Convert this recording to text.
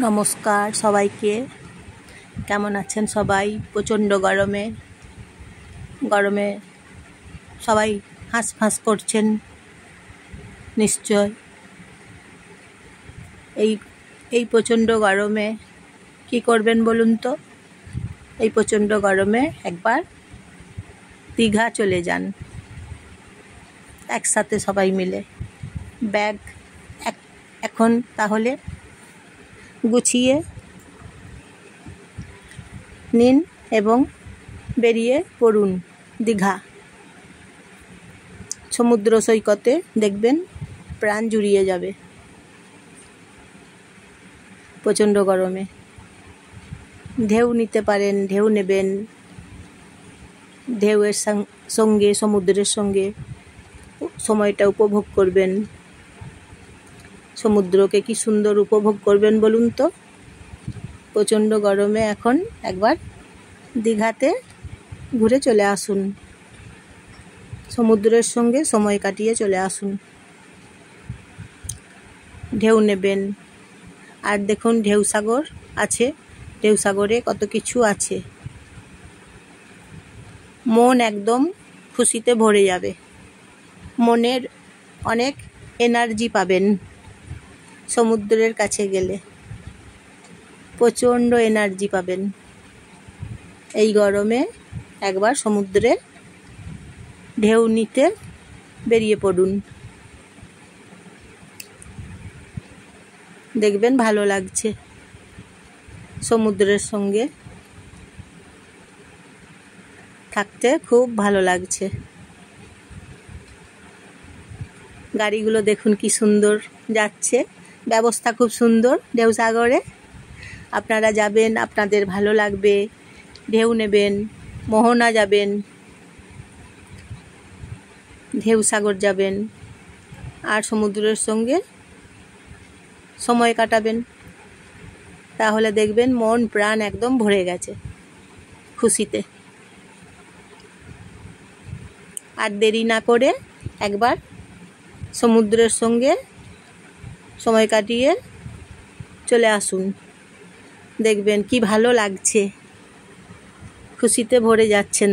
নমস্কার সবাইকে। কেমন আছেন সবাই? প্রচণ্ড গরমে সবাই হাঁসফাঁস করছেন নিশ্চয়। এই প্রচণ্ড গরমে কি করবেন বলুন তো? এই প্রচণ্ড গরমে একবার দীঘা চলে যান একসাথে সবাই মিলে। ব্যাগ এখন তাহলে গুছিয়ে নিন এবং বেরিয়ে পড়ুন দীঘা। সমুদ্র সৈকতে দেখবেন প্রাণ জুড়িয়ে যাবে প্রচণ্ড গরমে। ঢেউ নিতে পারেন, ঢেউ নেবেন, ঢেউয়ের সঙ্গে সমুদ্রের সঙ্গে সময়টা উপভোগ করবেন। সমুদ্রকে কি সুন্দর উপভোগ করবেন বলুন তো? প্রচণ্ড গরমে এখন একবার দীঘাতে ঘুরে চলে আসুন, সমুদ্রের সঙ্গে সময় কাটিয়ে চলে আসুন। ঢেউ নেবেন, আর দেখুন ঢেউসাগর আছে, ঢেউসাগরে কত কিছু আছে। মন একদম খুশিতে ভরে যাবে, মনের অনেক এনার্জি পাবেন সমুদ্রের কাছে গেলে, প্রচণ্ড এনার্জি পাবেন। এই গরমে একবার সমুদ্রে ঢেউ নিতে বেরিয়ে পড়ুন, দেখবেন ভালো লাগছে। সমুদ্রের সঙ্গে থাকতে খুব ভালো লাগছে। গাড়িগুলো দেখুন কি সুন্দর যাচ্ছে, ব্যবস্থা খুব সুন্দর ঢেউসাগরে। আপনারা যাবেন, আপনাদের ভালো লাগবে। ঢেউ নেবেন, মোহনা যাবেন, ঢেউসাগর যাবেন, আর সমুদ্রের সঙ্গে সময় কাটাবেন। তাহলে দেখবেন মন প্রাণ একদম ভরে গেছে খুশিতে। আর দেরি না করে একবার সমুদ্রের সঙ্গে সময় কাটিয়ে চলে আসুন, দেখবেন কি ভালো লাগছে, খুশিতে ভরে যাচ্ছেন।